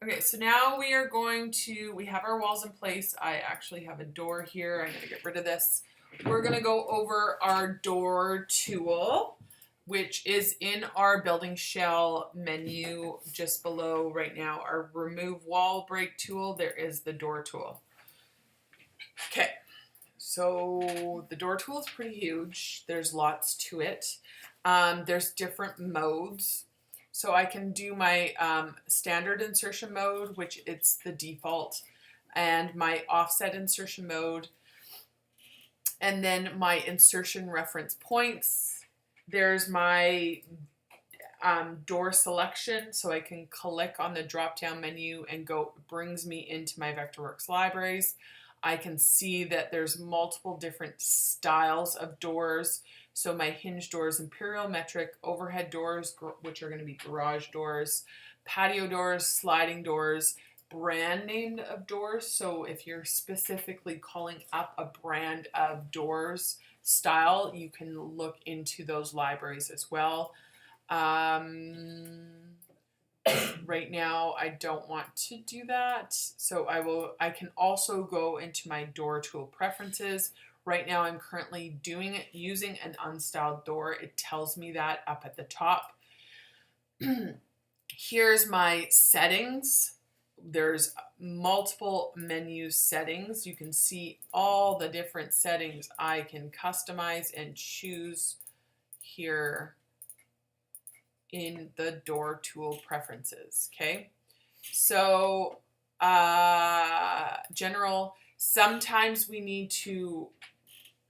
Okay, so now we are going to, we have our walls in place. I actually have a door here. I'm going to get rid of this. We're going to go over our door tool, which is in our building shell menu just below right now. Our remove wall break tool, there is the door tool. Okay, so the door tool is pretty huge. There's lots to it. There's different modes. So I can do my standard insertion mode, which it's the default, and my offset insertion mode, and then my insertion reference points. There's my door selection, so I can click on the drop down menu and go, brings me into my Vectorworks libraries. I can see that there's multiple different styles of doors. So my hinge doors, imperial, metric, overhead doors, which are going to be garage doors, patio doors, sliding doors, brand name of doors. So if you're specifically calling up a brand of doors style, you can look into those libraries as well. Right now I don't want to do that, so I can also go into my door tool preferences. Right now I'm currently using an unstyled door. It tells me that up at the top. Here's my settings. There's multiple menu settings. You can see all the different settings I can customize and choose here in the door tool preferences. Okay, so general, sometimes we need to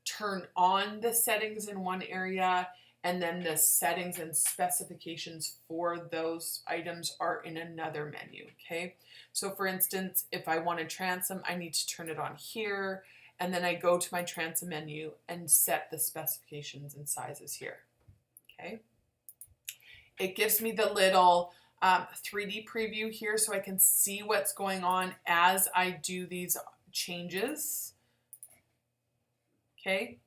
turn on the settings in one area, and then the settings and specifications for those items are in another menu. Okay, so for instance, if I want a transom, I need to turn it on here, and then I go to my transom menu and set the specifications and sizes here. Okay, it gives me the little 3D preview here so I can see what's going on as I do these changes. Okay,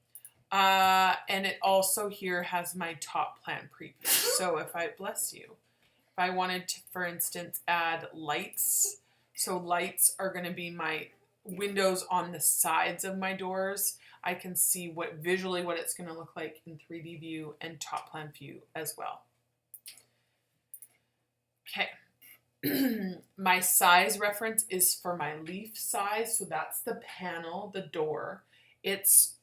and it also here has my top plan preview. So if I, bless you, if I wanted to, for instance, add lights, so lights are going to be my windows on the sides of my doors. I can see visually what it's going to look like in 3D view and top plan view as well. Okay, my size reference is for my leaf size, so that's the panel, the door.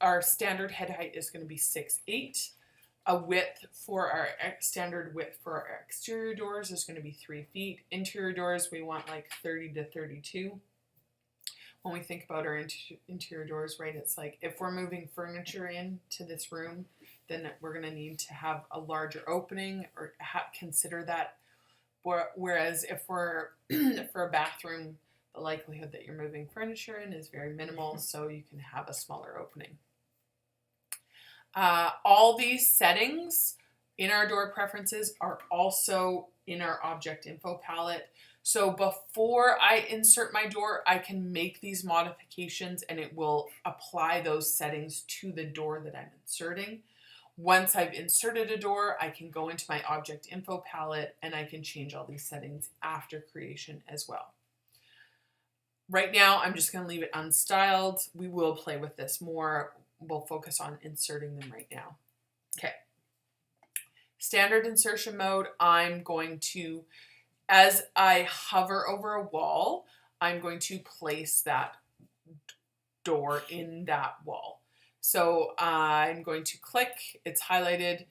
Our standard head height is going to be 6'8". A width for our standard width for our exterior doors is going to be 3 feet. Interior doors, we want like 30 to 32. When we think about our interior doors, right, it's like if we're moving furniture into this room, then we're going to need to have a larger opening or consider that. Whereas if we're for a bathroom, the likelihood that you're moving furniture in is very minimal, so you can have a smaller opening. All these settings in our door preferences are also in our object info palette. So before I insert my door, I can make these modifications and it will apply those settings to the door that I'm inserting. Once I've inserted a door, I can go into my object info palette and I can change all these settings after creation as well. Right now, I'm just going to leave it unstyled. We will play with this more. We'll focus on inserting them right now. Okay. Standard insertion mode, I'm going to, as I hover over a wall, I'm going to place that door in that wall. So I'm going to click, it's highlighted.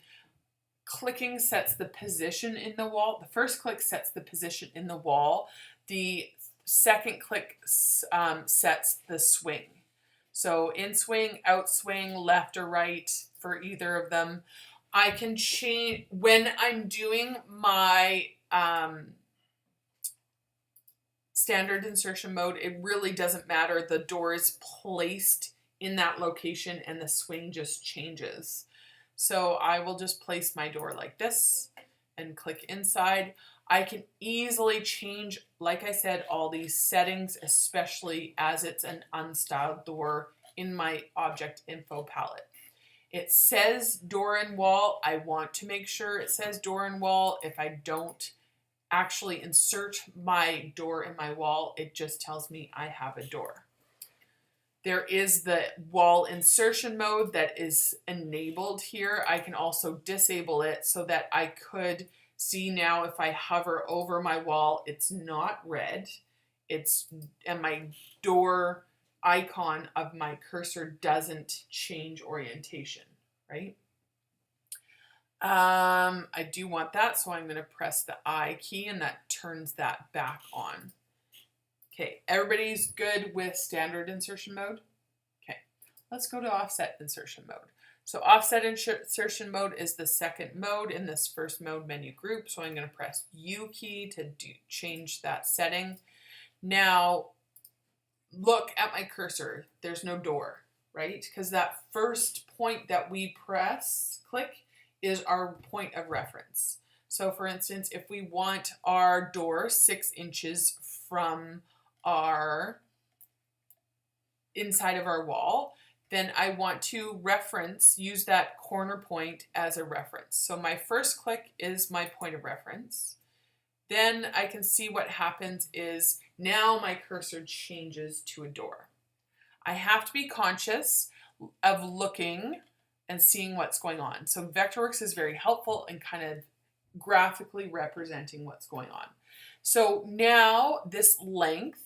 Clicking sets the position in the wall. The first click sets the position in the wall. The second click sets the swing. So in swing, out swing, left or right for either of them. I can change, when I'm doing my standard insertion mode, it really doesn't matter. The door is placed in that location and the swing just changes. So I will just place my door like this and click inside. I can easily change, like I said, all these settings, especially as it's an unstyled door in my object info palette. It says door and wall. I want to make sure it says door and wall. If I don't actually insert my door in my wall. It just tells me I have a door. There is the wall insertion mode that is enabled here. I can also disable it so that I could see now if I hover over my wall, it's not red. And my door icon of my cursor doesn't change orientation, right? I do want that, so I'm going to press the I key and that turns that back on. Okay, everybody's good with standard insertion mode? Okay, let's go to offset insertion mode. So offset insertion mode is the second mode in this first mode menu group. So I'm going to press U key to change that setting. Now, look at my cursor. There's no door, right? Because that first point that we click, is our point of reference. So for instance, if we want our door 6 inches from our inside of our wall, then I want to use that corner point as a reference. So my first click is my point of reference. Then I can see what happens is now my cursor changes to a door. I have to be conscious of looking and seeing what's going on. So Vectorworks is very helpful in kind of graphically representing what's going on. So now this length,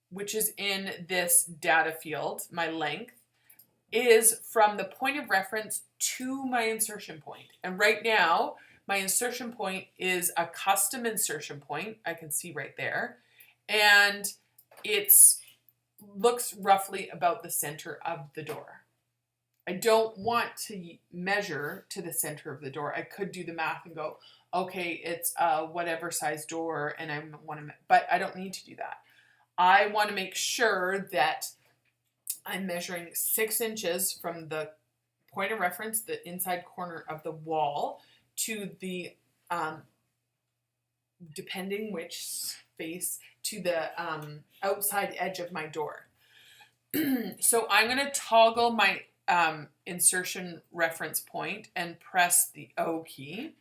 which is in this data field, my length, is from the point of reference to my insertion point. And right now, my insertion point is a custom insertion point. I can see right there. And it looks roughly about the center of the door. I don't want to measure to the center of the door. I could do the math and go, okay, it's a whatever size door, and I want to, but I don't need to do that. I want to make sure that I'm measuring 6 inches from the point of reference, the inside corner of the wall, to the, depending which space, to the outside edge of my door. So I'm going to toggle my insertion reference point and press the O key,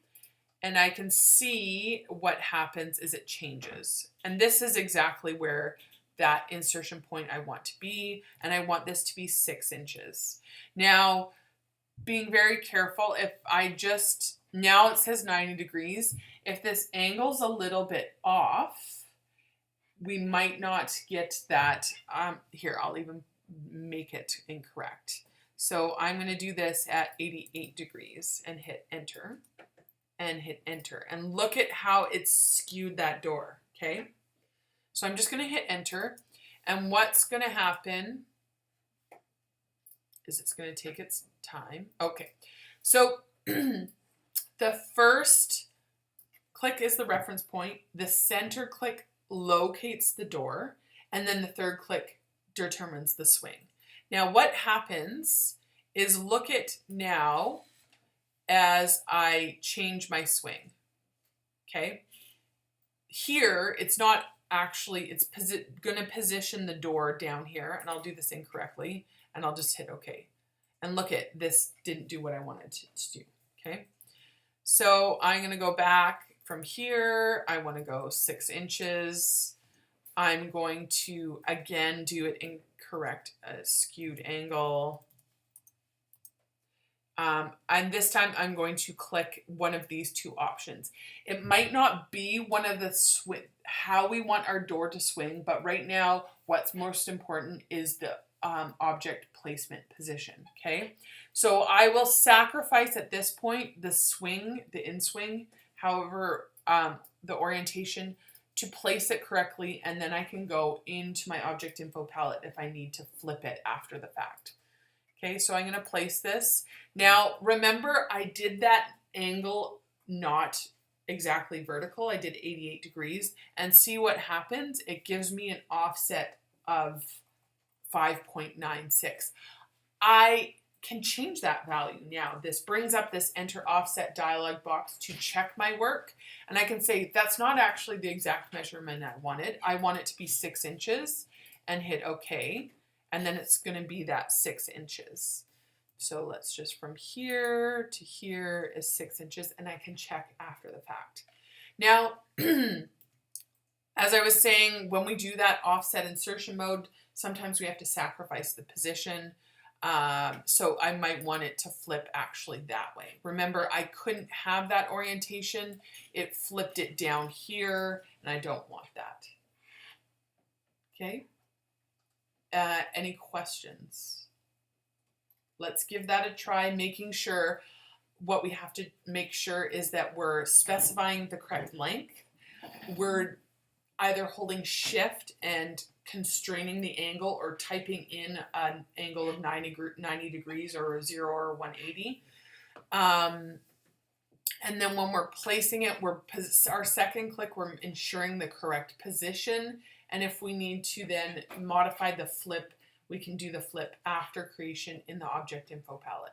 and I can see what happens is it changes. And this is exactly where that insertion point I want to be, and I want this to be 6 inches. Now, being very careful, if I just, now it says 90 degrees, if this angle's a little bit off, we might not get that, here, I'll even make it incorrect. So I'm going to do this at 88 degrees and hit enter and hit enter. And look at how it's skewed that door, okay? So I'm just going to hit enter. And what's going to happen is it's going to take its time. Okay, so the first click is the reference point. The center click locates the door. And then the third click determines the swing. Now what happens is look at now as I change my swing, okay? Here, it's not actually, it's going to position the door down here, and I'll do this incorrectly, and I'll just hit OK. And look at this, didn't do what I wanted to do, okay? So I'm going to go back from here. I want to go 6 inches. I'm going to, again, do it incorrect, skewed angle. And this time I'm going to click one of these two options. It might not be one of the how we want our door to swing, but right now what's most important is the object placement position, okay? So I will sacrifice at this point the swing, the in-swing, however, the orientation, to place it correctly, and then I can go into my object info palette if I need to flip it after the fact. Okay, so I'm going to place this. Now, remember, I did that angle not exactly vertical. I did 88 degrees. And see what happens? It gives me an offset of 5.96. I can change that value now. This brings up this enter offset dialog box to check my work. And I can say that's not actually the exact measurement I wanted. I want it to be 6 inches and hit OK. And then it's going to be that 6 inches. So let's just from here to here is 6 inches, and I can check after the fact. Now, as I was saying, when we do that offset insertion mode, sometimes we have to sacrifice the position. So I might want it to flip actually that way. Remember, I couldn't have that orientation. It flipped it down here, and I don't want that. Okay. Any questions? Let's give that a try, making sure what we have to make sure is that we're specifying the correct length. We're either holding shift and constraining the angle or typing in an angle of 90 degrees or a 0 or 180. And then when we're placing it, our second click, we're ensuring the correct position. And if we need to then modify the flip, we can do the flip after creation in the object info palette.